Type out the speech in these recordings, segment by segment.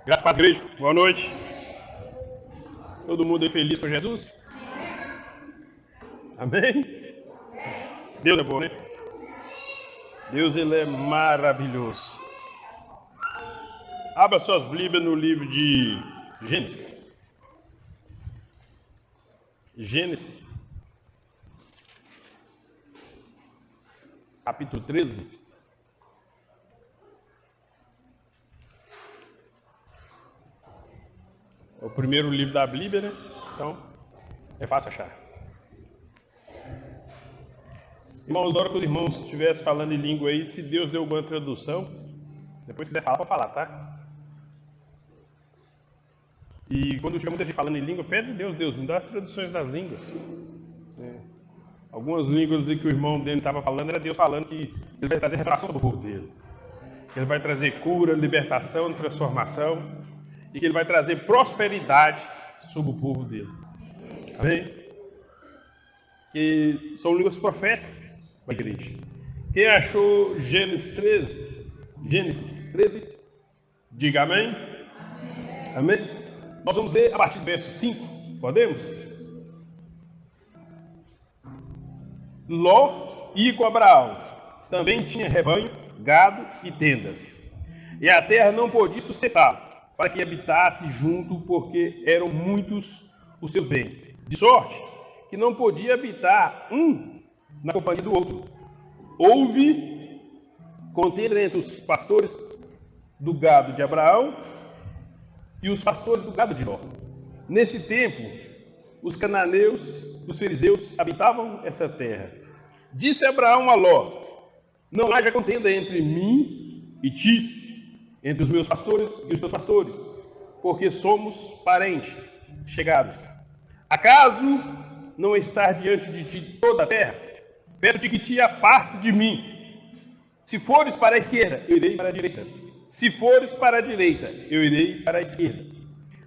Graças a Deus, igreja. Boa noite. Todo mundo é feliz com Jesus? Amém? Deus é bom, né? Deus, ele é maravilhoso. Abra suas Bíblias no livro de Gênesis. Gênesis, capítulo 13. É o primeiro livro da Bíblia, né? Então, é fácil achar. Irmãos, na hora que os irmãos estivessem falando em língua aí, se Deus deu alguma tradução, depois quiser falar, para falar, tá? E quando tiver muita gente falando em língua, pede a Deus, Deus, me dá as traduções das línguas. Algumas línguas que o irmão dele estava falando, era Deus falando que ele vai trazer revelação para o povo dele. Que ele vai trazer cura, libertação, transformação. E que ele vai trazer prosperidade sobre o povo dele. Amém? Que são línguas proféticas para a igreja. Quem achou Gênesis 13, diga amém. Amém? Nós vamos ler a partir do verso 5. Podemos? Ló ia com Abraão. Também tinha rebanho, gado e tendas. E a terra não podia sustentá-lo, para que habitasse junto, porque eram muitos os seus bens. De sorte que não podia habitar um na companhia do outro. Houve contenda entre os pastores do gado de Abraão e os pastores do gado de Ló. Nesse tempo, os cananeus, os fariseus, habitavam essa terra. Disse Abraão a Ló: não haja contenda entre mim e ti, entre os meus pastores e os teus pastores, porque somos parentes chegados. Acaso não está diante de ti toda a terra? Peço-te que te apartes de mim. Se fores para a esquerda, eu irei para a direita. Se fores para a direita, eu irei para a esquerda.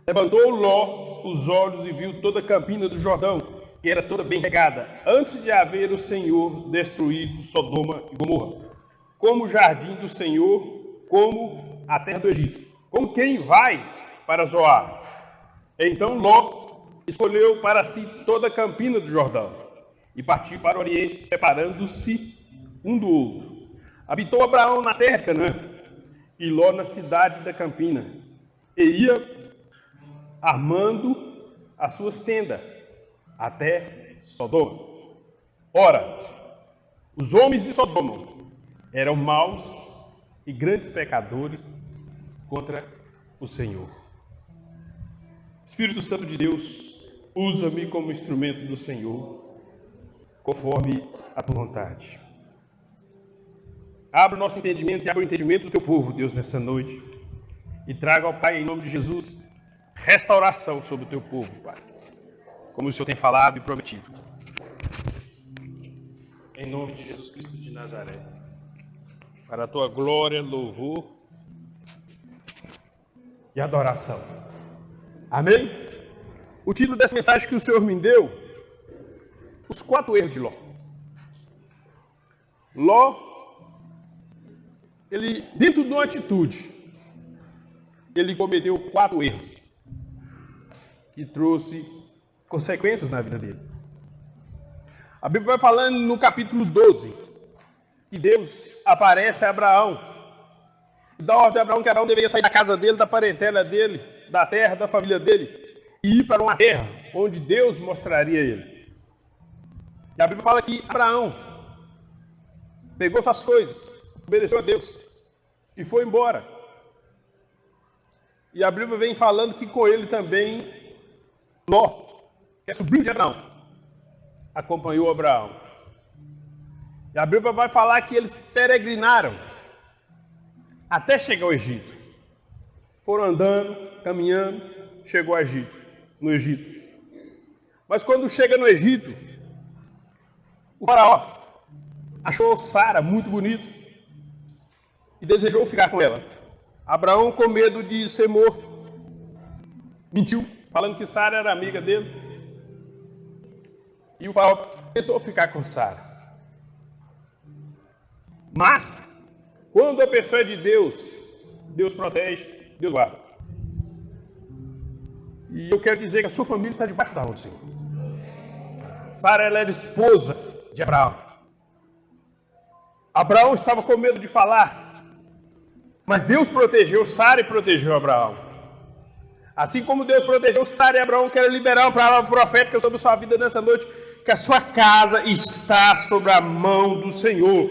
Levantou Ló os olhos e viu toda a campina do Jordão, que era toda bem regada, antes de haver o Senhor destruído Sodoma e Gomorra, como o jardim do Senhor, como a terra do Egito, como quem vai para Zoar. Então Ló escolheu para si toda a campina do Jordão e partiu para o oriente, separando-se um do outro. Habitou Abraão na terra de Canaã e Ló na cidade da campina, e ia armando as suas tendas até Sodoma. Ora, os homens de Sodoma eram maus e grandes pecadores contra o Senhor. Espírito Santo de Deus, usa-me como instrumento do Senhor, conforme a tua vontade. Abra o nosso entendimento e abra o entendimento do teu povo, Deus, nessa noite. E traga ao Pai, em nome de Jesus, restauração sobre o teu povo, Pai. Como o Senhor tem falado e prometido. Em nome de Jesus Cristo de Nazaré. Para a tua glória, louvor e adoração. Amém? O título dessa mensagem que o Senhor me deu: os 4 erros de Ló. Ló, ele, dentro de uma atitude, ele cometeu 4 erros que trouxe consequências na vida dele. A Bíblia vai falando no capítulo 12 que Deus aparece a Abraão e dá ordem a Abraão que Abraão deveria sair da casa dele, da parentela dele, da terra, da família dele, e ir para uma terra onde Deus mostraria ele. E a Bíblia fala que Abraão pegou suas coisas, obedeceu a Deus e foi embora. E a Bíblia vem falando que com ele também Ló, que é sobrinho de Abraão, acompanhou Abraão. E a Bíblia vai falar que eles peregrinaram até chegar ao Egito. Foram andando, caminhando, chegou ao Egito, no Egito. Mas quando chega no Egito, o faraó achou Sara muito bonita e desejou ficar com ela. Abraão, com medo de ser morto, mentiu, falando que Sara era amiga dele. E o faraó tentou ficar com Sara. Mas, quando a pessoa é de Deus, Deus protege, Deus guarda. E eu quero dizer que a sua família está debaixo da mão do Senhor. Sara, ela era esposa de Abraão. Abraão estava com medo de falar, mas Deus protegeu Sara e protegeu Abraão. Assim como Deus protegeu Sara e Abraão, quero liberar uma palavra profética sobre a sua vida nessa noite, que a sua casa está sob a mão do Senhor.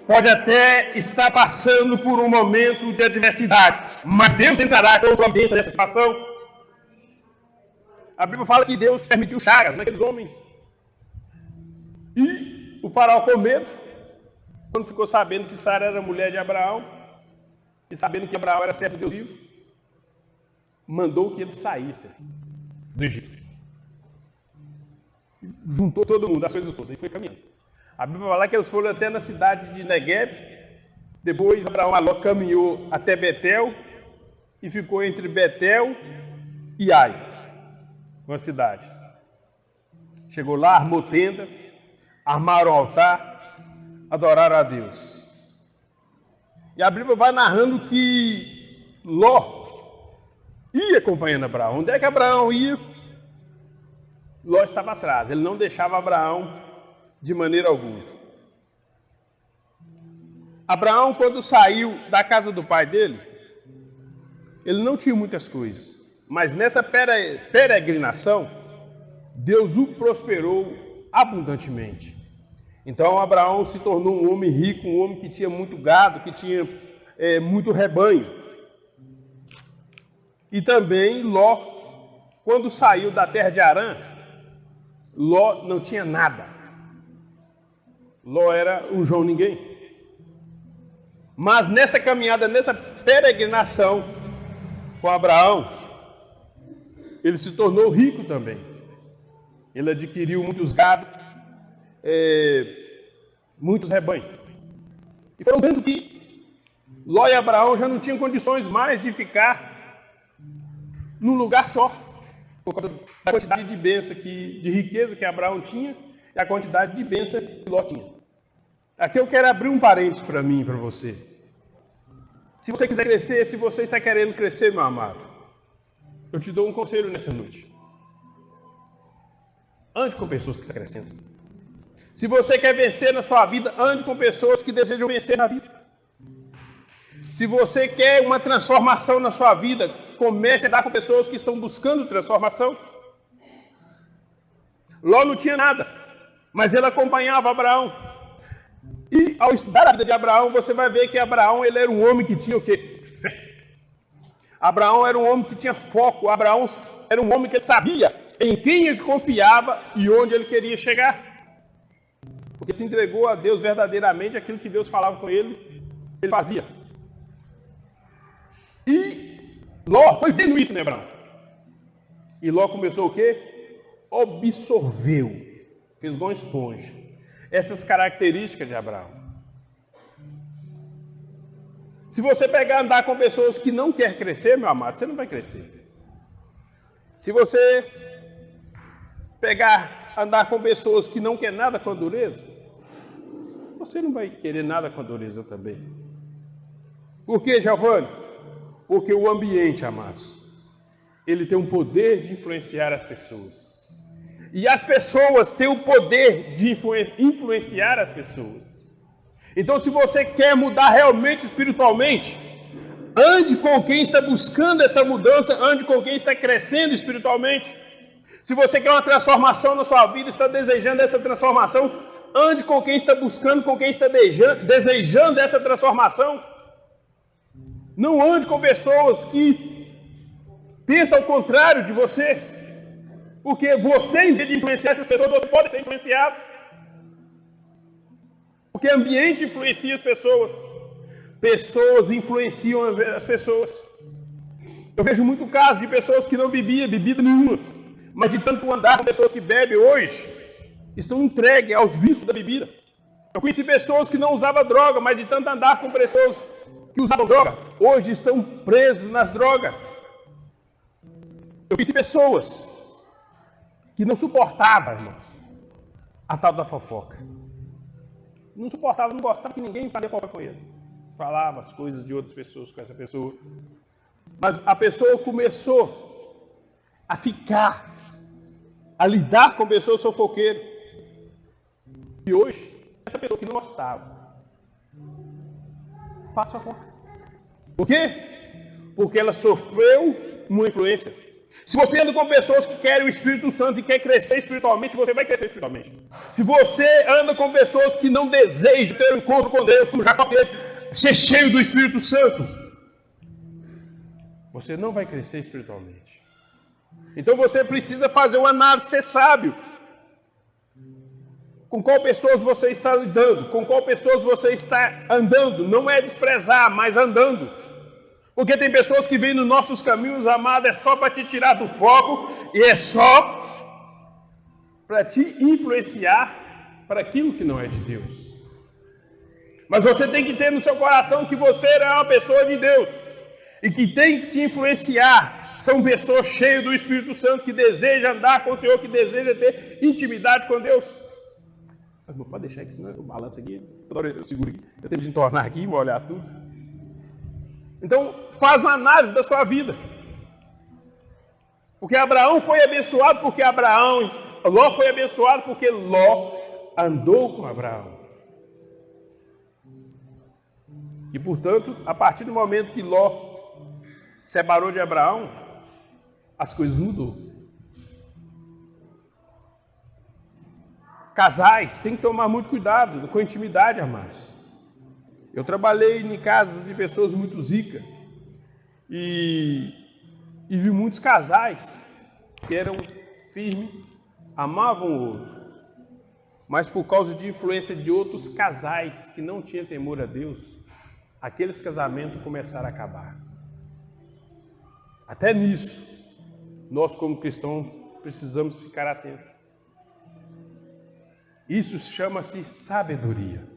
Pode até estar passando por um momento de adversidade, mas Deus entrará com providência nessa situação. A Bíblia fala que Deus permitiu chagas naqueles homens. E o faraó, com medo, quando ficou sabendo que Sara era mulher de Abraão, e sabendo que Abraão era servo de Deus vivo, mandou que ele saísse do Egito. Juntou todo mundo, as coisas todas, e foi caminhando. A Bíblia fala que eles foram até na cidade de Negueb. Depois Abraão caminhou até Betel e ficou entre Betel e Ai, uma cidade. Chegou lá, armou tenda, armaram o altar, adoraram a Deus. E a Bíblia vai narrando que Ló ia acompanhando Abraão. Onde é que Abraão ia? Ló estava atrás. Ele não deixava Abraão de maneira alguma. Abraão, quando saiu da casa do pai dele, ele não tinha muitas coisas. Mas nessa peregrinação, Deus o prosperou abundantemente. Então Abraão se tornou um homem rico, um homem que tinha muito gado, que tinha muito rebanho. E também Ló, quando saiu da terra de Harã, Ló não tinha nada. Ló era um João ninguém. Mas nessa caminhada, nessa peregrinação com Abraão, ele se tornou rico também. Ele adquiriu muitos gados, muitos rebanhos. E foi um tempo que Ló e Abraão já não tinham condições mais de ficar num lugar só, por causa da quantidade de bênção, de riqueza que Abraão tinha e a quantidade de bênção que Ló tinha. Aqui eu quero abrir um parênteses para mim e para você. Se você quiser crescer, se você está querendo crescer, meu amado, eu te dou um conselho nessa noite. Ande com pessoas que estão crescendo. Se você quer vencer na sua vida, ande com pessoas que desejam vencer na vida. Se você quer uma transformação na sua vida, comece a andar com pessoas que estão buscando transformação. Ló não tinha nada, mas ele acompanhava Abraão. E ao estudar a vida de Abraão, você vai ver que Abraão ele era um homem que tinha o quê? Fé. Abraão era um homem que tinha foco. Abraão era um homem que sabia em quem ele confiava e onde ele queria chegar. Porque se entregou a Deus verdadeiramente, aquilo que Deus falava com ele, ele fazia. E Ló foi vendo isso, né, Abraão? E Ló começou o quê? Absorveu, fez igual uma esponja, essas características de Abraão. Se você pegar e andar com pessoas que não querem crescer, meu amado, você não vai crescer. Se você pegar, andar com pessoas que não querem nada com a dureza, você não vai querer nada com a dureza também. Por quê, Giovanni? Porque o ambiente, amados, ele tem um poder de influenciar as pessoas. E as pessoas têm o poder de influenciar as pessoas. Então, se você quer mudar realmente espiritualmente, ande com quem está buscando essa mudança, ande com quem está crescendo espiritualmente. Se você quer uma transformação na sua vida, está desejando essa transformação, ande com quem está buscando, com quem está desejando essa transformação. Não ande com pessoas que pensam ao contrário de você. Porque você, em vez de influenciar essas pessoas, você pode ser influenciado. Porque o ambiente influencia as pessoas. Pessoas influenciam as pessoas. Eu vejo muito caso de pessoas que não bebiam bebida nenhuma, mas de tanto andar com pessoas que bebem hoje, estão entregues aos vícios da bebida. Eu conheci pessoas que não usavam droga, mas de tanto andar com pessoas que usavam droga, hoje estão presos nas drogas. Eu conheci pessoas que não suportavam, irmãos, a tal da fofoca. Não suportavam, não gostavam que ninguém fazia fofoca com ele. Falava as coisas de outras pessoas com essa pessoa. Mas a pessoa começou a lidar com pessoas fofoqueiras. E hoje, essa pessoa que não gostava, faça a conta. Por quê? Porque ela sofreu uma influência. Se você anda com pessoas que querem o Espírito Santo e quer crescer espiritualmente, você vai crescer espiritualmente. Se você anda com pessoas que não desejam ter um encontro com Deus, como Jacó teve, ser cheio do Espírito Santo, você não vai crescer espiritualmente. Então você precisa fazer uma análise, ser sábio. Com qual pessoas você está lidando, com qual pessoas você está andando. Não é desprezar, mas andando. Porque tem pessoas que vêm nos nossos caminhos, amado, é só para te tirar do foco e é só para te influenciar para aquilo que não é de Deus. Mas você tem que ter no seu coração que você é uma pessoa de Deus e que tem que te influenciar. São pessoas cheias do Espírito Santo que desejam andar com o Senhor, que desejam ter intimidade com Deus. Mas não pode deixar que senão eu balanço aqui, eu seguro aqui, eu tenho de entornar aqui, vou olhar tudo. Então, faz uma análise da sua vida. Porque Abraão foi abençoado porque Ló foi abençoado porque Ló andou com Abraão. E, portanto, a partir do momento que Ló separou de Abraão, as coisas mudou. Casais, tem que tomar muito cuidado com a intimidade, amados. Eu trabalhei em casas de pessoas muito ricas e vi muitos casais que eram firmes, amavam o outro, mas por causa de influência de outros casais que não tinham temor a Deus, aqueles casamentos começaram a acabar. Até nisso, nós como cristãos precisamos ficar atentos. Isso chama-se sabedoria.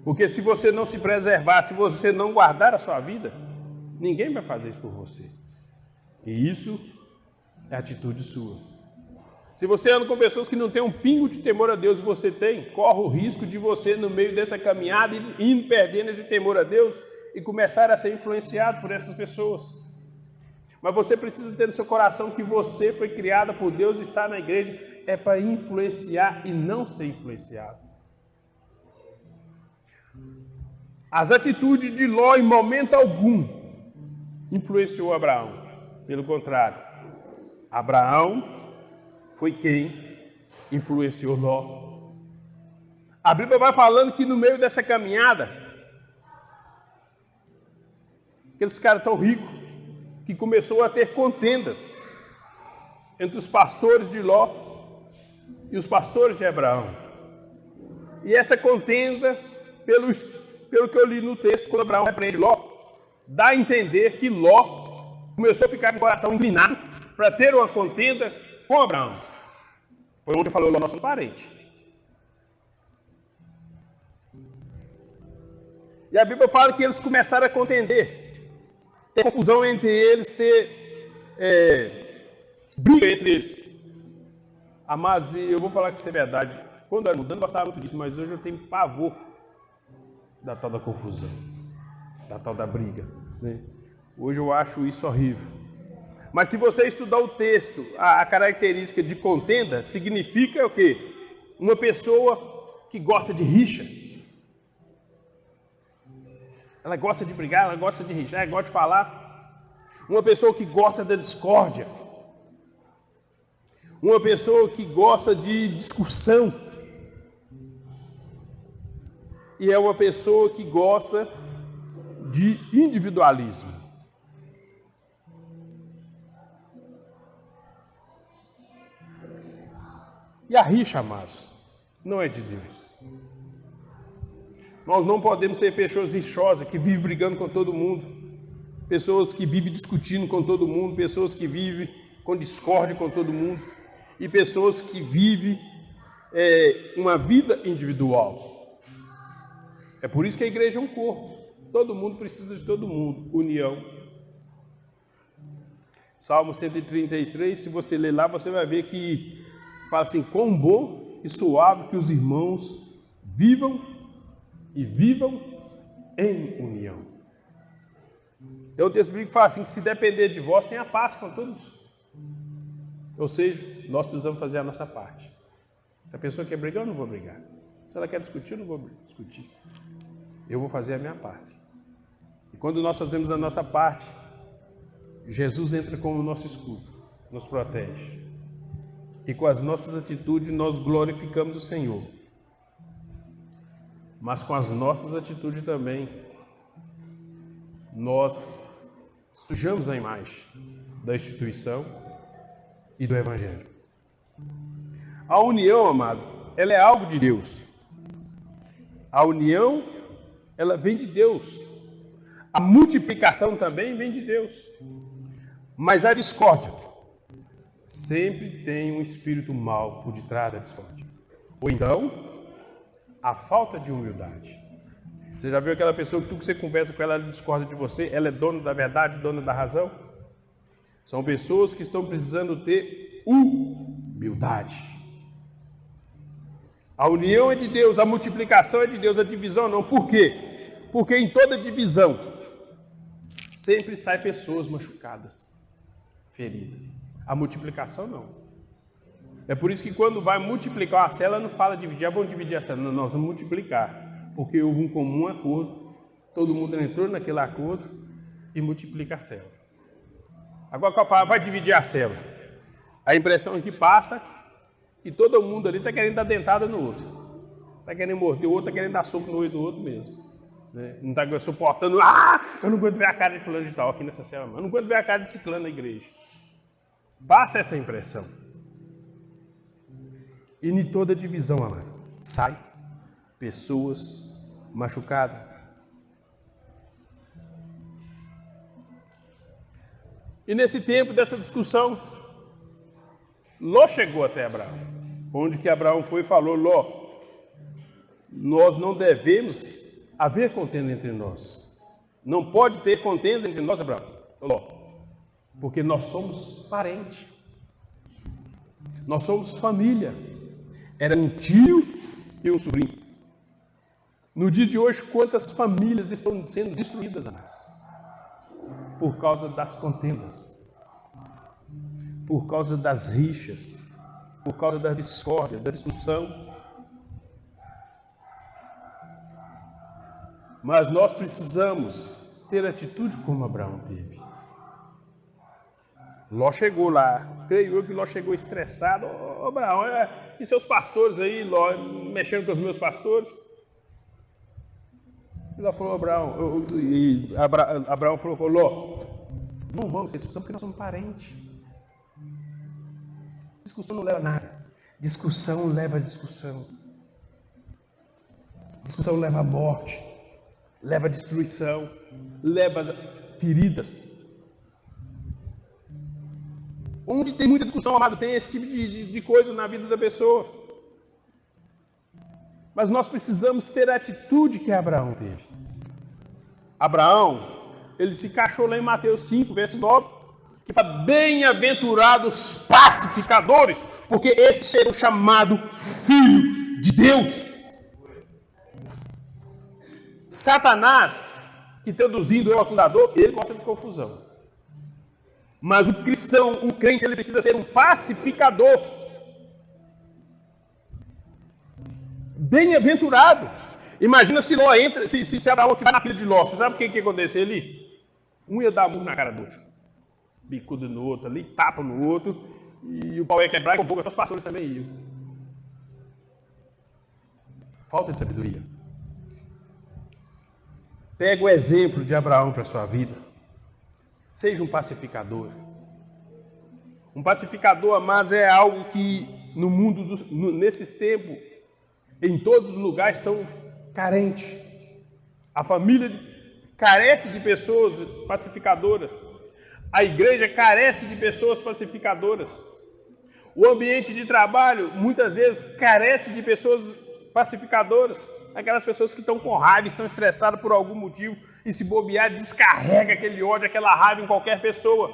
Porque se você não se preservar, se você não guardar a sua vida, ninguém vai fazer isso por você. E isso é atitude sua. Se você anda com pessoas que não têm um pingo de temor a Deus e você tem, corre o risco de você, no meio dessa caminhada, ir perdendo esse temor a Deus e começar a ser influenciado por essas pessoas. Mas você precisa ter no seu coração que você foi criado por Deus e está na igreja é para influenciar e não ser influenciado. As atitudes de Ló, em momento algum, influenciou Abraão. Pelo contrário, Abraão foi quem influenciou Ló. A Bíblia vai falando que no meio dessa caminhada, aqueles caras tão ricos, que começou a ter contendas entre os pastores de Ló e os pastores de Abraão. E essa contenda, pelo que eu li no texto, quando Abraão repreende Ló, dá a entender que Ló começou a ficar com o coração inclinado para ter uma contenda com Abraão. Foi onde falou Ló, nosso parente. E a Bíblia fala que eles começaram a contender, ter confusão entre eles, ter briga entre eles. Amados, eu vou falar que isso é verdade. Quando eu era mudando, eu gostava muito disso, mas hoje eu tenho pavor da tal da confusão, da tal da briga, né? Hoje eu acho isso horrível. Mas se você estudar o texto, a característica de contenda significa o quê? Uma pessoa que gosta de rixa. Ela gosta de brigar, ela gosta de rixar, ela gosta de falar. Uma pessoa que gosta da discórdia. Uma pessoa que gosta de discussão. E é uma pessoa que gosta de individualismo. E a rixa, amados, não é de Deus. Nós não podemos ser pessoas rixosas, que vivem brigando com todo mundo. Pessoas que vivem discutindo com todo mundo. Pessoas que vivem com discórdia com todo mundo. E pessoas que vivem uma vida individual. É por isso que a igreja é um corpo. Todo mundo precisa de todo mundo. União. Salmo 133, se você ler lá, você vai ver que fala assim: quão bom e suave que os irmãos vivam em união. Então o texto bíblico fala assim, que se depender de vós, tenha paz com todos. Ou seja, nós precisamos fazer a nossa parte. Se a pessoa quer brigar, eu não vou brigar. Se ela quer discutir, eu não vou discutir. Eu vou fazer a minha parte. E quando nós fazemos a nossa parte, Jesus entra como nosso escudo, nos protege. E com as nossas atitudes nós glorificamos o Senhor. Mas com as nossas atitudes também, nós sujamos a imagem da instituição e do Evangelho. A união, amados, ela é algo de Deus. A união, ela vem de Deus. A multiplicação também vem de Deus. Mas a discórdia sempre tem um espírito mau por detrás da discórdia. Ou então, a falta de humildade. Você já viu aquela pessoa que tudo que você conversa com ela, ela discorda de você, ela é dona da verdade, dona da razão? São pessoas que estão precisando ter humildade. A união é de Deus, a multiplicação é de Deus, a divisão não. Por quê? Porque em toda divisão sempre saem pessoas machucadas, feridas. A multiplicação não. É por isso que quando vai multiplicar a célula, não fala dividir, vamos dividir a célula, não, nós vamos multiplicar. Porque houve um comum acordo, todo mundo entrou naquele acordo e multiplica a célula. Agora, qual fala, vai dividir a célula? A impressão que passa que todo mundo ali está querendo dar dentada no outro. Está querendo morder o outro, está querendo dar soco no olho do outro mesmo. Né? Não está suportando, eu não aguento ver a cara de fulano de tal aqui nessa célula, eu não aguento ver a cara de ciclano na igreja. Passa essa impressão. E em toda divisão, amado, sai pessoas machucadas. E nesse tempo dessa discussão, Ló chegou até Abraão. Onde que Abraão foi e falou, Ló, nós não devemos haver contenda entre nós. Não pode ter contenda entre nós, Abraão. Ló, porque nós somos parentes. Nós somos família. Era um tio e um sobrinho. No dia de hoje, quantas famílias estão sendo destruídas, amados? Por causa das contendas, por causa das rixas, por causa da discórdia, da discussão. Mas nós precisamos ter atitude como Abraão teve. Ló chegou lá, creio eu que Ló chegou estressado. Ô Abraão, e seus pastores aí, Ló, mexendo com os meus pastores? E Ló falou, Abraão falou com Ló, não vamos ter discussão porque nós somos parentes. Discussão não leva a nada. Discussão leva a discussão. Discussão leva à morte, leva à destruição, leva a feridas. Onde tem muita discussão, amado, tem esse tipo de coisa na vida da pessoa. Mas nós precisamos ter a atitude que Abraão teve. Abraão, ele se encaixou lá em Mateus 5, verso 9, que fala, bem-aventurados pacificadores, porque esses serão chamados filho de Deus. Satanás, que traduzindo é o acusador, ele gosta de confusão. Mas o cristão, o crente, ele precisa ser um pacificador. Bem-aventurado. Imagina se Ló entra, se Abraão que vai na pilha de Ló. Você sabe o que acontece ali? Um ia dar murro na cara do outro. Bicudo no outro ali, tapa no outro. E o pau ia quebrar e com pouco os pastores também iam. Falta de sabedoria. Pega o exemplo de Abraão para a sua vida. Seja um pacificador. Um pacificador, amados, é algo que no mundo, nesses tempos, em todos os lugares estão carentes. A família carece de pessoas pacificadoras. A igreja carece de pessoas pacificadoras. O ambiente de trabalho, muitas vezes, carece de pessoas pacificadoras. Aquelas pessoas que estão com raiva, estão estressadas por algum motivo e se bobear, descarrega aquele ódio, aquela raiva em qualquer pessoa.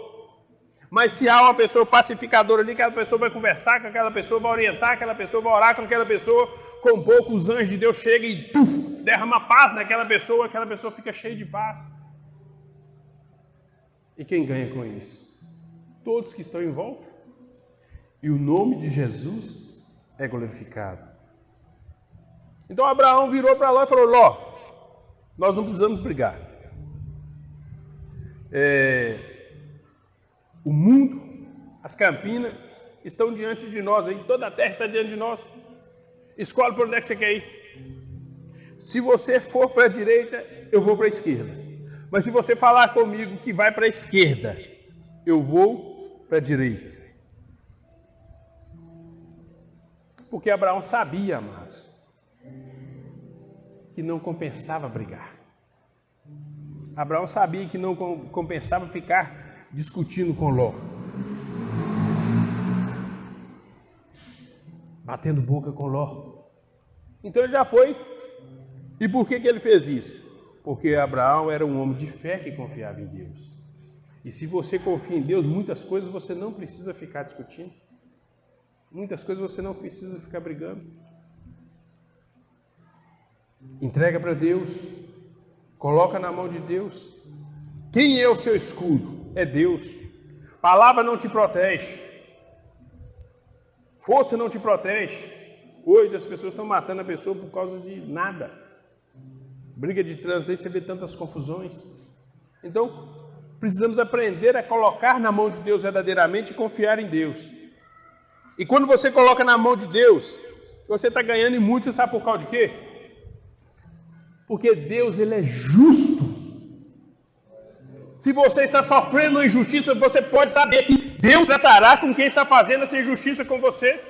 Mas se há uma pessoa pacificadora ali, aquela pessoa vai conversar com aquela pessoa, vai orientar aquela pessoa, vai orar com aquela pessoa, com pouco os anjos de Deus chegam e derrama paz naquela pessoa, aquela pessoa fica cheia de paz. E quem ganha com isso? Todos que estão em volta. e o nome de Jesus é glorificado. Então Abraão virou para Ló e falou: Ló, nós não precisamos brigar. O mundo, as campinas estão diante de nós, aí toda a terra está diante de nós. Escolhe por onde é que você quer ir. Se você for para a direita, eu vou para a esquerda. Mas se você falar comigo que vai para a esquerda, eu vou para a direita. Porque Abraão sabia, amados, que não compensava brigar. Abraão sabia que não compensava ficar discutindo com Ló, batendo boca com Ló. Então ele já foi. E por que ele fez isso? Porque Abraão era um homem de fé que confiava em Deus. E se você confia em Deus, muitas coisas você não precisa ficar discutindo. Muitas coisas você não precisa ficar brigando. Entrega para Deus. Coloca na mão de Deus. Quem é o seu escudo? É Deus. Palavra não te protege. Força não te protege. Hoje as pessoas estão matando a pessoa por causa de nada. Briga de trânsito, aí você vê tantas confusões. Então, precisamos aprender a colocar na mão de Deus verdadeiramente e confiar em Deus. E quando você coloca na mão de Deus, você está ganhando em muito, você sabe por causa de quê? Porque Deus, Ele é justo. Se você está sofrendo uma injustiça, você pode saber que Deus tratará com quem está fazendo essa injustiça com você.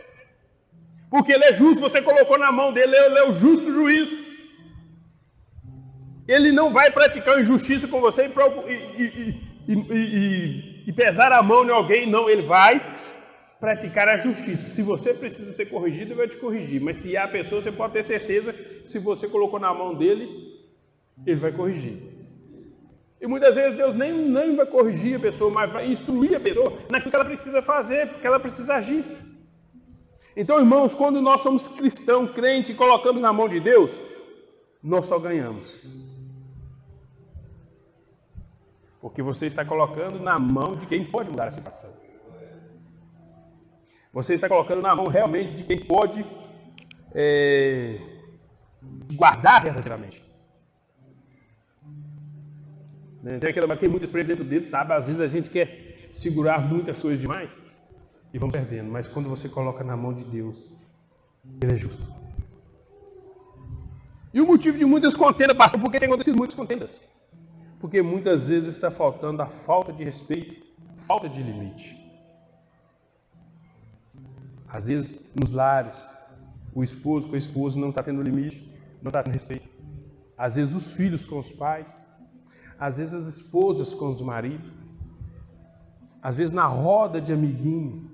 Porque Ele é justo, você colocou na mão dele, Ele é o justo juiz. Ele não vai praticar injustiça com você e pesar a mão em alguém, não. Ele vai praticar a justiça. Se você precisa ser corrigido, ele vai te corrigir. Mas se há a pessoa, você pode ter certeza que se você colocou na mão dele, ele vai corrigir. E muitas vezes Deus nem vai corrigir a pessoa, mas vai instruir a pessoa naquilo que ela precisa fazer, porque ela precisa agir. Então, irmãos, quando nós somos cristãos, crentes, e colocamos na mão de Deus, nós só ganhamos. Porque você está colocando na mão de quem pode mudar a situação. Você está colocando na mão realmente de quem pode guardar verdadeiramente. Tem aquela que tem muita experiência dentro dele, sabe? Às vezes a gente quer segurar muitas coisas demais e vamos perdendo. Mas quando você coloca na mão de Deus, Ele é justo. E o motivo de muitas contendas, pastor, por que tem acontecido muitas contendas? Porque muitas vezes está faltando a falta de respeito, falta de limite. Às vezes, nos lares, o esposo com a esposa não está tendo limite, não está tendo respeito. Às vezes, os filhos com os pais. Às vezes, as esposas com os maridos. Às vezes, na roda de amiguinho,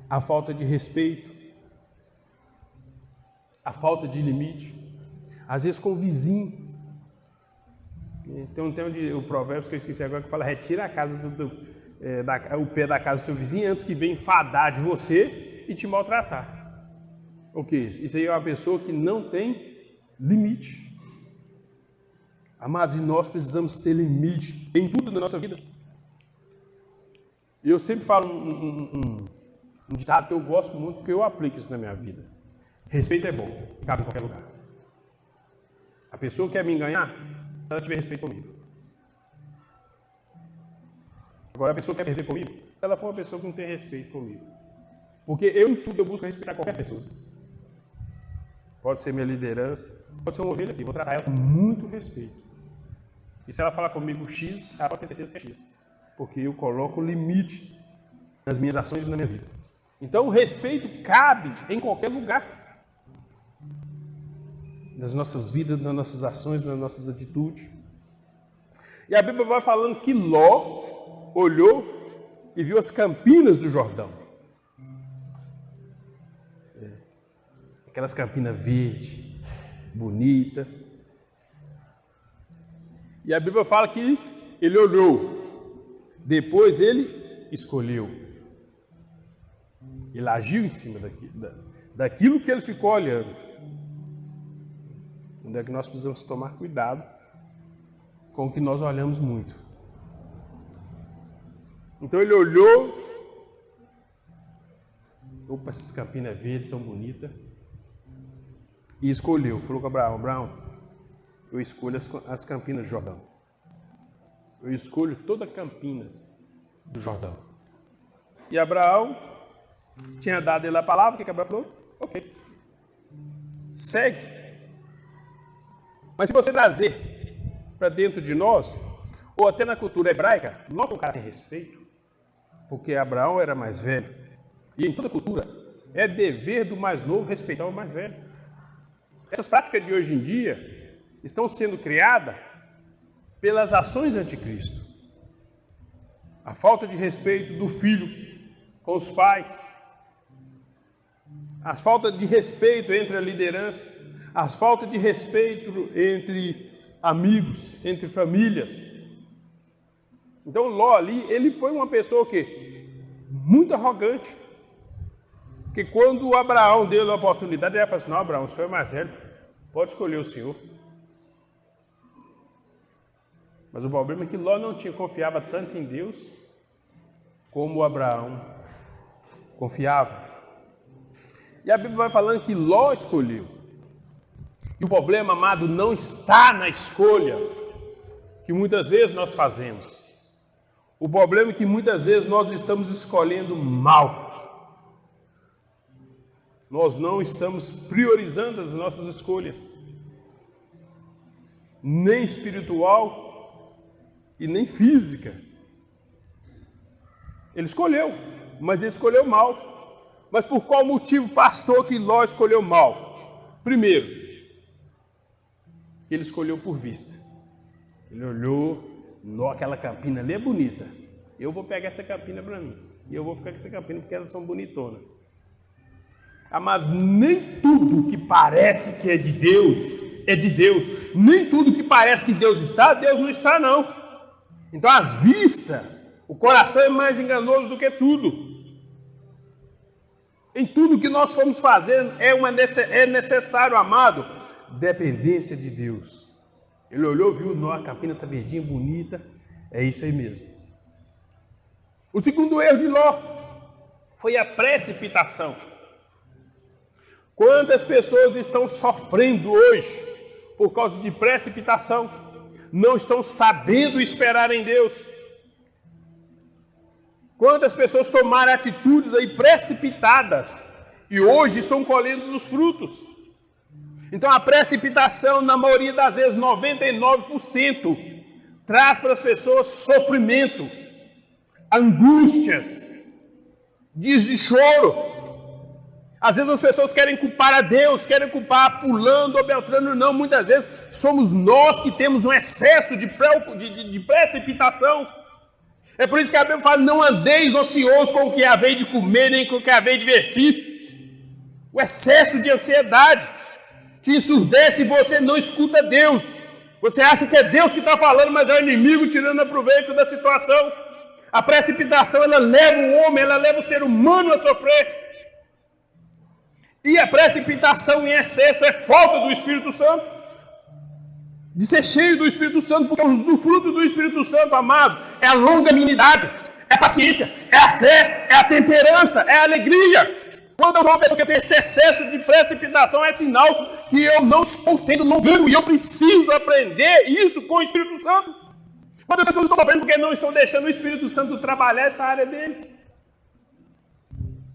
a falta de respeito, a falta de limite. Às vezes, com o vizinho. Tem o provérbio que eu esqueci agora que fala: retira a casa o pé da casa do teu vizinho antes que venha enfadar de você e te maltratar. O que é isso? Isso aí é uma pessoa que não tem limite. Amados, e nós precisamos ter limite em tudo na nossa vida. E eu sempre falo um ditado que eu gosto muito, porque eu aplico isso na minha vida. Respeito é bom, cabe em qualquer lugar. A pessoa quer me enganar se ela tiver respeito comigo. Agora a pessoa quer perder comigo se ela for uma pessoa que não tem respeito comigo. Porque em tudo eu busco respeitar qualquer pessoa. Pode ser minha liderança, pode ser uma ovelha aqui, vou tratar ela com muito respeito. E se ela falar comigo X, ela pode ter certeza que é X. Porque eu coloco limite nas minhas ações e na minha vida. Então o respeito cabe em qualquer lugar. Nas nossas vidas, nas nossas ações, nas nossas atitudes. E a Bíblia vai falando que Ló olhou e viu as campinas do Jordão. Aquelas campinas verdes, bonitas. E a Bíblia fala que ele olhou, depois ele escolheu. Ele agiu em cima daquilo que ele ficou olhando. Onde é que nós precisamos tomar cuidado com o que nós olhamos muito. Então ele olhou Opa, essas campinas verdes são bonitas. E escolheu, falou com Abraão: Abraão, eu escolho as campinas do Jordão. Eu escolho todas as campinas do Jordão. E Abraão tinha dado ele a palavra, o que Abraão falou? Ok. Segue. Mas se você trazer para dentro de nós, ou até na cultura hebraica, nós somos um cara sem respeito, porque Abraão era mais velho. E em toda cultura, é dever do mais novo respeitar o mais velho. Essas práticas de hoje em dia estão sendo criadas pelas ações de anticristo. A falta de respeito do filho com os pais, a falta de respeito entre a liderança, a falta de respeito entre amigos, entre famílias. Então Ló ali, ele foi uma pessoa que muito arrogante, que quando Abraão deu a oportunidade, ele falou assim: não, Abraão, o senhor é mais velho, pode escolher o senhor. Mas o problema é que Ló não confiava tanto em Deus como Abraão confiava. E a Bíblia vai falando que Ló escolheu. E o problema, amado, não está na escolha que muitas vezes nós fazemos. O problema é que muitas vezes nós estamos escolhendo mal. Nós não estamos priorizando as nossas escolhas. Nem espiritual e nem física. Ele escolheu, mas ele escolheu mal. Mas por qual motivo, pastor, que Ló escolheu mal? Primeiro, ele escolheu por vista. Ele olhou, aquela campina ali é bonita. Eu vou pegar essa campina para mim. E eu vou ficar com essa campina porque elas são bonitonas. Mas nem tudo que parece que é de Deus, é de Deus. Nem tudo que parece que Deus não está não. Então as vistas, o coração é mais enganoso do que tudo. Em tudo que nós formos fazendo é necessário, amado, dependência de Deus. Ele olhou, viu, a campina está verdinha, bonita, é isso aí mesmo. O segundo erro de Ló foi a precipitação. Quantas pessoas estão sofrendo hoje por causa de precipitação? Não estão sabendo esperar em Deus. Quantas pessoas tomaram atitudes aí precipitadas e hoje estão colhendo os frutos? Então a precipitação, na maioria das vezes, 99%, traz para as pessoas sofrimento, angústias, dias de choro. Às vezes as pessoas querem culpar a Deus, querem culpar fulano ou beltrano. Não, muitas vezes somos nós que temos um excesso de precipitação. É por isso que a Bíblia fala: não andeis ociosos com o que haveis de comer, nem com o que haveis de vestir. O excesso de ansiedade te ensurdece e você não escuta Deus. Você acha que é Deus que está falando, mas é o inimigo tirando proveito da situação. A precipitação, ela leva o homem, ela leva o ser humano a sofrer. E a precipitação em excesso é falta do Espírito Santo. De ser cheio do Espírito Santo, porque o fruto do Espírito Santo, amados, é a longanimidade, é a paciência, é a fé, é a temperança, é a alegria. Quando eu sou uma pessoa que tem esse excesso de precipitação, é sinal que eu não estou sendo longânimo e eu preciso aprender isso com o Espírito Santo. Quantas pessoas estão sofrendo porque não estão deixando o Espírito Santo trabalhar essa área deles?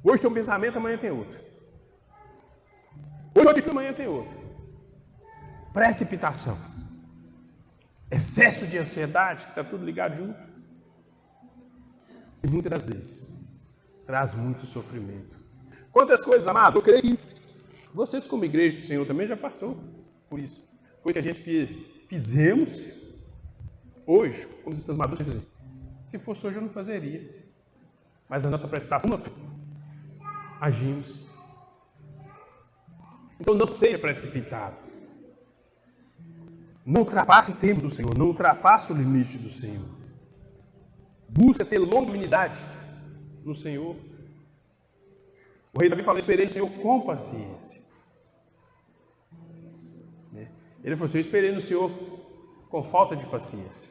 Hoje tem um pensamento, amanhã tem outro. Hoje outro, amanhã tem outro. Precipitação. Excesso de ansiedade, que está tudo ligado junto. E muitas das vezes traz muito sofrimento. Quantas coisas, amados, eu creio que vocês como igreja do Senhor também já passou por isso. Coisa que a gente fizemos hoje, quando estamos maduros, se fosse hoje eu não fazeria. Mas na nossa precipitação nós agimos. Então não seja precipitado. Não ultrapasse o tempo do Senhor, não ultrapasse o limite do Senhor. Busca ter longanimidade no Senhor. O rei Davi falou: esperei no Senhor com paciência. Ele falou assim: eu esperei no Senhor com falta de paciência.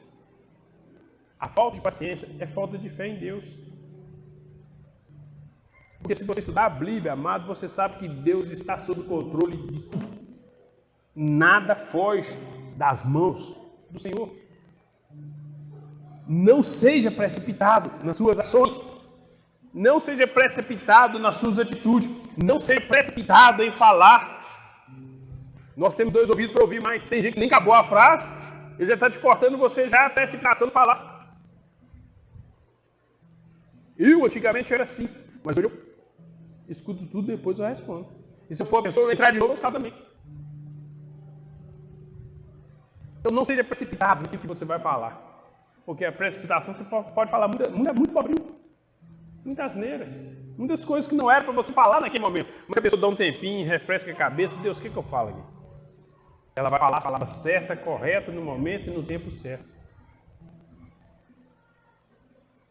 A falta de paciência é falta de fé em Deus. Porque se você estudar a Bíblia, amado, você sabe que Deus está sob o controle de tudo. Nada foge das mãos do Senhor. Não seja precipitado nas suas ações. Não seja precipitado nas suas atitudes. Não seja precipitado em falar. Nós temos 2 ouvidos para ouvir, mas tem gente que nem acabou a frase, ele já está te cortando, você já está precipitando falar. Eu antigamente era assim, mas hoje eu escuto tudo e depois eu respondo. E se eu for a pessoa entrar de novo, eu falo também. Então não seja precipitado no que você vai falar. Porque a precipitação você pode falar muito pobrinho. Muitas asneiras. Muitas coisas que não era para você falar naquele momento. Mas se a pessoa dá um tempinho, refresca a cabeça, Deus, o que eu falo aqui? Ela vai falar a palavra certa, correta, no momento e no tempo certo.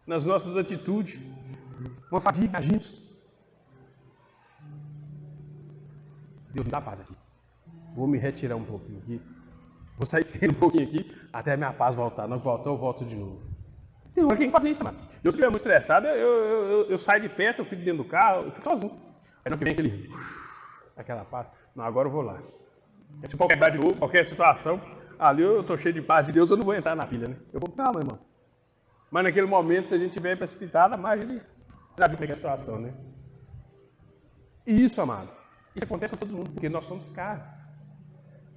Nas nossas atitudes, uma fadiga, agimos. Deus me dá paz aqui. Vou me retirar um pouquinho aqui. Vou sair um pouquinho aqui até a minha paz voltar. Não voltar, eu volto de novo. Tem hora que tem que fazer isso, mano. Eu, se estiver muito estressado, eu saio de perto, eu fico dentro do carro, eu fico sozinho. Aí não que vem aquela paz. Não, agora eu vou lá. Se for quebrar de novo, qualquer situação, ali eu estou cheio de paz de Deus, eu não vou entrar na pilha, né? Eu vou, calma, irmão. Mas naquele momento, se a gente estiver precipitado, mais ele já viu como é que é a situação, né? E isso, amado, isso acontece com todo mundo, porque nós somos carne.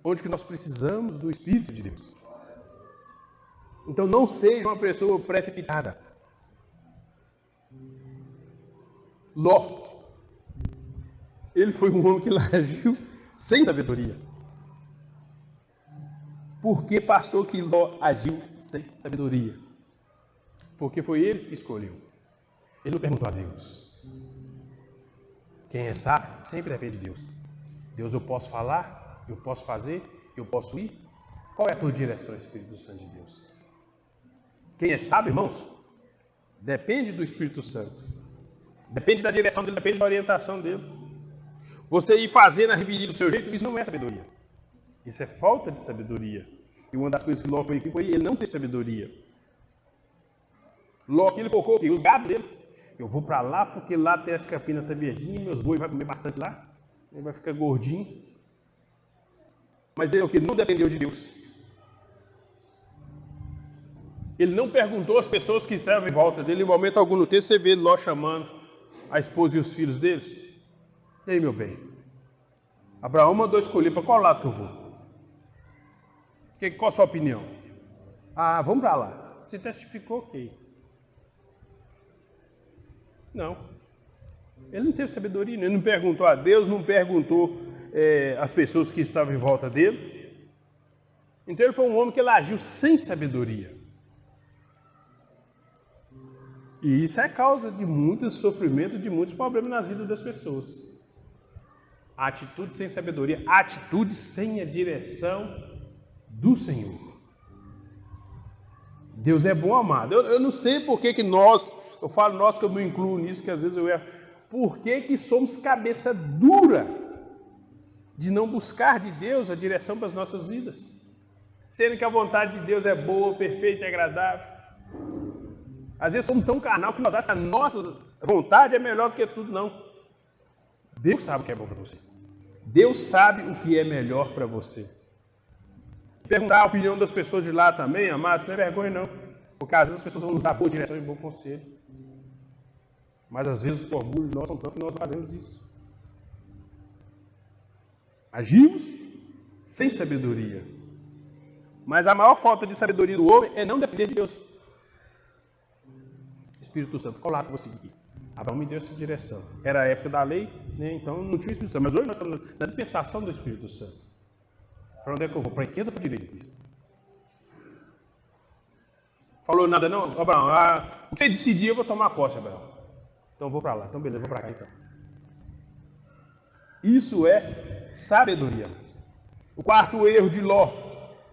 Onde que nós precisamos do Espírito de Deus. Então não seja uma pessoa precipitada. Ló, ele foi um homem que agiu sem sabedoria. Por que, pastor, que Ló agiu sem sabedoria? Porque foi ele que escolheu. Ele não perguntou a Deus. Quem é sábio sempre é feito de Deus. Deus, eu posso falar, eu posso fazer, eu posso ir. Qual é a tua direção, Espírito Santo de Deus? Quem é sábio, irmãos, depende do Espírito Santo. Depende da direção dele, depende da orientação dele. Você ir fazer na revelia do seu jeito, isso não é sabedoria. Isso é falta de sabedoria. E uma das coisas que Ló foi aqui foi ele não ter sabedoria. Ló, que ele focou o quê? Os gados dele. Eu vou para lá porque lá tem as campinas tá verdinhas, meus bois vão comer bastante lá. Ele vai ficar gordinho. Mas ele é o que? Não dependeu de Deus. Ele não perguntou às pessoas que estavam em volta dele. Em momento algum no texto você vê Ló chamando a esposa e os filhos deles. E aí, meu bem? Abraão mandou escolher para qual lado que eu vou? Qual a sua opinião? Ah, vamos para lá. Você testificou, ok. Não. Ele não teve sabedoria, ele não perguntou a Deus, não perguntou às pessoas que estavam em volta dele. Então ele foi um homem que ele agiu sem sabedoria. E isso é causa de muito sofrimento, de muitos problemas na vida das pessoas. A atitude sem sabedoria, a atitude sem a direção do Senhor. Deus é bom, amado. Eu não sei por que nós, eu falo nós que eu me incluo nisso, que às vezes eu erro. Por que somos cabeça dura de não buscar de Deus a direção para as nossas vidas? Sendo que a vontade de Deus é boa, perfeita e agradável. Às vezes somos tão carnal que nós achamos que a nossa vontade é melhor do que tudo, não. Deus sabe o que é bom para você. Deus sabe o que é melhor para você. Perguntar a opinião das pessoas de lá também, amados, não é vergonha não. Porque às vezes as pessoas vão nos dar boa direção e bom conselho. Mas às vezes os orgulhos nós são tanto que nós não fazemos isso. Agimos sem sabedoria. Mas a maior falta de sabedoria do homem é não depender de Deus. Espírito Santo, qual lado você aqui? Abraão me deu essa direção. Era a época da lei, né? Então não tinha o Espírito Santo. Mas hoje nós estamos na dispensação do Espírito Santo. Para onde é que eu vou? Para a esquerda ou para a direita? Falou nada não? Abraão, você decidir, eu vou tomar posse, Abraão. Então eu vou para lá. Então beleza, eu vou para cá então. Isso é sabedoria. O quarto erro de Ló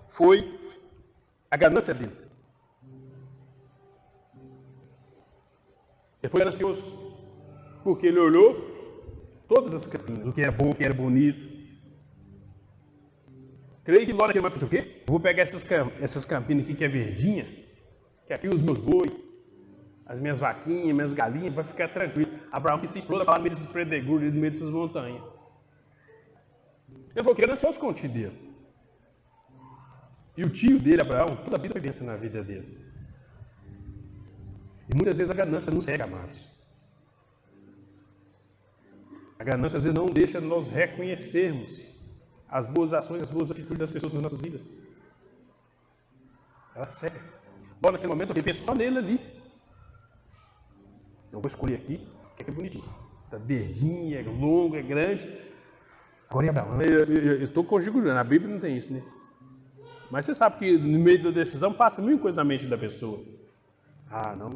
foi a ganância dele. Ele foi ganancioso, porque ele olhou todas as campinas, o que era bom, o que era bonito. Creio que Ló naquele momento pensou, o quê? Eu vou pegar essas campinas aqui que é verdinha, que aqui os meus boi, as minhas vaquinhas, minhas galinhas, vai ficar tranquilo. Abraão que se exploda lá no meio desses predegulhos, no meio dessas montanhas. Ele falou que ele não fosse com o tio dele. E o tio dele, Abraão, toda a vida pensa na vida dele. E muitas vezes a ganância nos cega, amados. A ganância às vezes não deixa nós reconhecermos as boas ações, as boas atitudes das pessoas nas nossas vidas. Ela cega. Bom, naquele momento eu penso só nele ali. Eu vou escolher aqui, que é bonitinho. Está verdinho, é longo, é grande. Agora é Abraão. Eu estou conjugando, a Bíblia não tem isso, né? Mas você sabe que no meio da decisão passa mil coisas na mente da pessoa. Ah, não,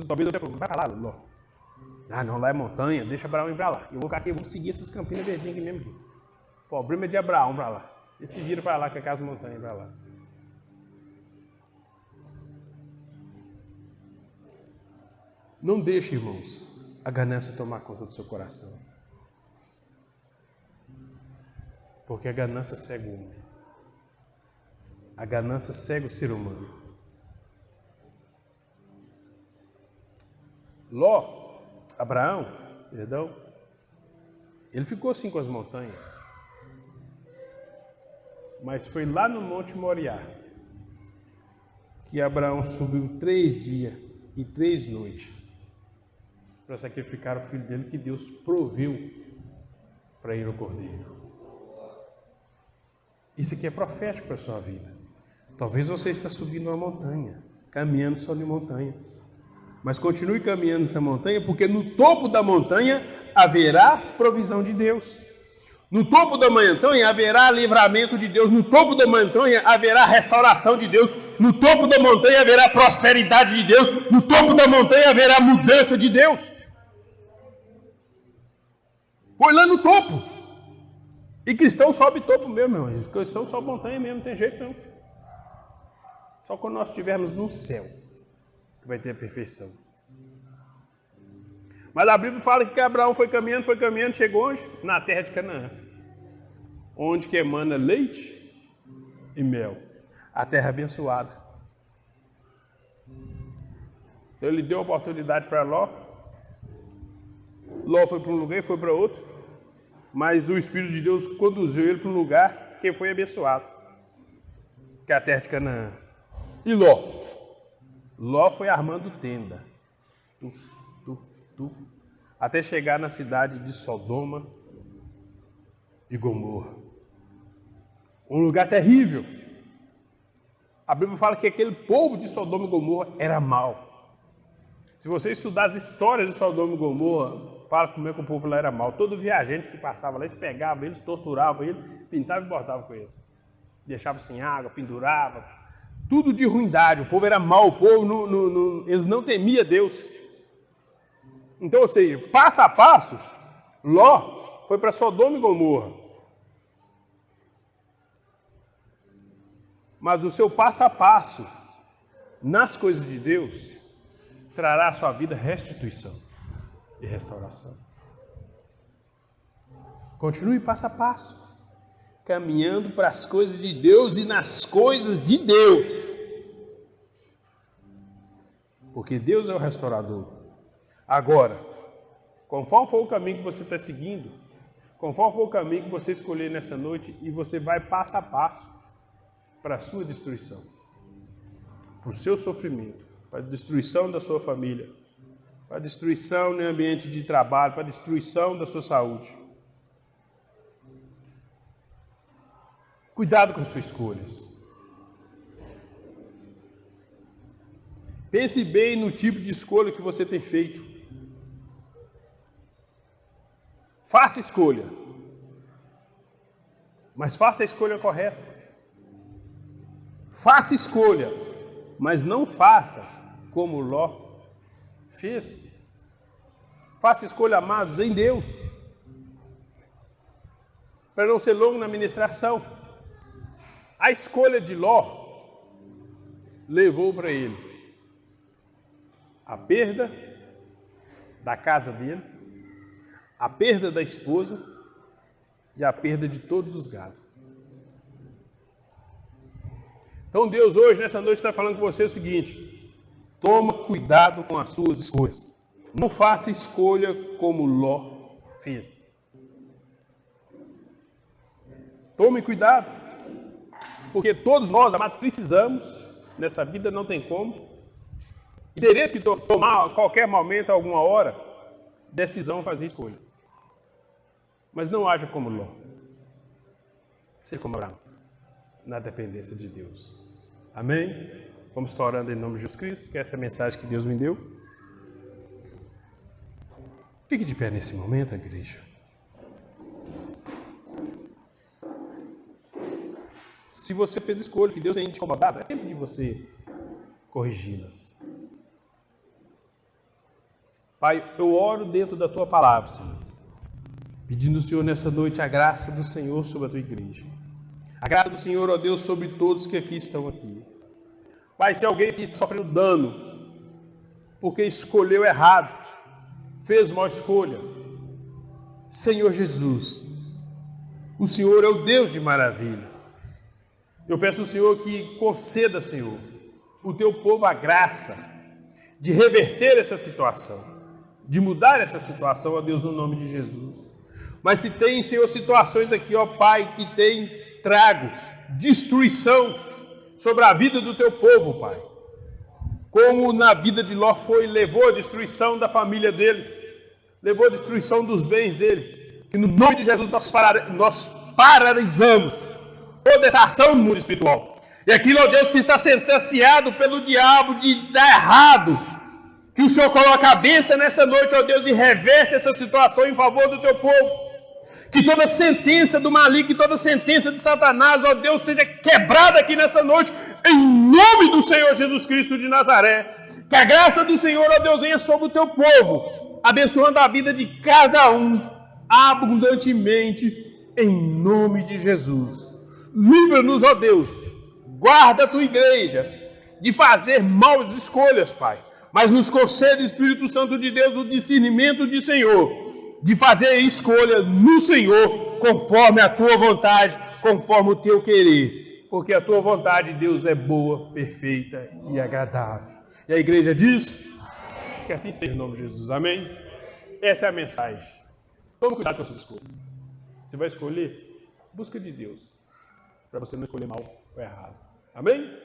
talvez eu até falo, vai pra lá, Ló. Ah, não, lá é montanha, deixa Abraão ir pra lá. Eu vou ficar aqui, vou seguir essas campinas verdinhas aqui mesmo. Aqui. O problema é de Abraão pra lá. Ele se vira pra lá, que é aquelas montanhas pra lá. Não deixe, irmãos, a ganância tomar conta do seu coração. Porque a ganância cega o homem. A ganância cega o ser humano. Abraão, ele ficou assim com as montanhas. Mas foi lá no Monte Moriá que Abraão subiu 3 dias e 3 noites para sacrificar o filho dele que Deus proveu para ir ao cordeiro. Isso aqui é profético para a sua vida. Talvez você está subindo uma montanha, caminhando sobre montanha. Mas continue caminhando essa montanha, porque no topo da montanha haverá provisão de Deus. No topo da montanha haverá livramento de Deus. No topo da montanha haverá restauração de Deus. No topo da montanha haverá prosperidade de Deus. No topo da montanha haverá mudança de Deus. Foi lá no topo. E cristão sobe topo mesmo, meu irmão. Cristão sobe montanha mesmo, não tem jeito não. Só quando nós estivermos no céu que vai ter a perfeição. Mas a Bíblia fala que Abraão foi caminhando, chegou onde? Na terra de Canaã. Onde que emana leite e mel. A terra abençoada. Então ele deu a oportunidade para Ló. Ló foi para um lugar e foi para outro. Mas o Espírito de Deus conduziu ele para um lugar que foi abençoado. Que é a terra de Canaã. E Ló? Ló foi armando tenda. Até chegar na cidade de Sodoma e Gomorra. Um lugar terrível. A Bíblia fala que aquele povo de Sodoma e Gomorra era mau. Se você estudar as histórias de Sodoma e Gomorra, fala como é que o povo lá era mau. Todo viajante que passava lá, eles pegavam eles, torturavam ele, pintavam e bordavam com ele. Deixavam sem água, penduravam. Tudo de ruindade. O povo era mau, o povo eles não temiam Deus. Então, ou seja, passo a passo, Ló foi para Sodoma e Gomorra. Mas o seu passo a passo nas coisas de Deus trará à sua vida restituição e restauração. Continue passo a passo, caminhando para as coisas de Deus e nas coisas de Deus. Porque Deus é o restaurador. Agora, conforme for o caminho que você está seguindo, conforme for o caminho que você escolher nessa noite, e você vai passo a passo para a sua destruição, para o seu sofrimento, para a destruição da sua família, para a destruição no ambiente de trabalho, para a destruição da sua saúde. Cuidado com suas escolhas. Pense bem no tipo de escolha que você tem feito. Faça escolha, mas faça a escolha correta. Faça escolha, mas não faça como Ló fez. Faça escolha, amados, em Deus. Para não ser longo na ministração. A escolha de Ló levou para ele a perda da casa dele, a perda da esposa e a perda de todos os gados. Então Deus hoje, nessa noite, está falando com você o seguinte: toma cuidado com as suas escolhas. Não faça escolha como Ló fez. Tome cuidado, porque todos nós, amados, precisamos, nessa vida não tem como, e teremos que tomar a qualquer momento, alguma hora, decisão, fazer escolha. Mas não haja como Ló. Seja como Abraão, na dependência de Deus. Amém? Vamos estar orando em nome de Jesus Cristo, que essa é a mensagem que Deus me deu. Fique de pé nesse momento, igreja. Se você fez escolha que Deus tem te incomodado, é tempo de você corrigi-las. Pai, eu oro dentro da tua palavra, Senhor, pedindo ao Senhor nessa noite a graça do Senhor sobre a tua igreja. A graça do Senhor, ó Deus, sobre todos que aqui estão aqui. Pai, se alguém que sofreu dano porque escolheu errado, fez mal escolha, Senhor Jesus, o Senhor é o Deus de maravilha. Eu peço ao Senhor que conceda, Senhor, o teu povo a graça de reverter essa situação, de mudar essa situação, ó Deus, no nome de Jesus. Mas se tem, Senhor, situações aqui, ó Pai, que tem trago destruição sobre a vida do teu povo, Pai. Como na vida de Ló levou a destruição da família dele, levou a destruição dos bens dele. Que no nome de Jesus nós paralisamos toda essa ação no mundo espiritual. E aquilo, ó Deus, que está sentenciado pelo diabo de dar errado, que o Senhor coloca a bênção nessa noite, ó Deus, e reverte essa situação em favor do teu povo. Que toda sentença do maligno, que toda sentença de Satanás, ó Deus, seja quebrada aqui nessa noite, em nome do Senhor Jesus Cristo de Nazaré. Que a graça do Senhor, ó Deus, venha sobre o teu povo, abençoando a vida de cada um, abundantemente, em nome de Jesus. Livra-nos, ó Deus, guarda a tua igreja de fazer maus escolhas, Pai, mas nos concede, Espírito Santo de Deus, o discernimento de Senhor, de fazer escolha no Senhor, conforme a tua vontade, conforme o teu querer, porque a tua vontade, Deus, é boa, perfeita e agradável. E a igreja diz que assim seja em nome de Jesus. Amém? Essa é a mensagem. Tome cuidado com as suas escolhas. Você vai escolher, busca de Deus, para você não escolher mal ou errado. Amém?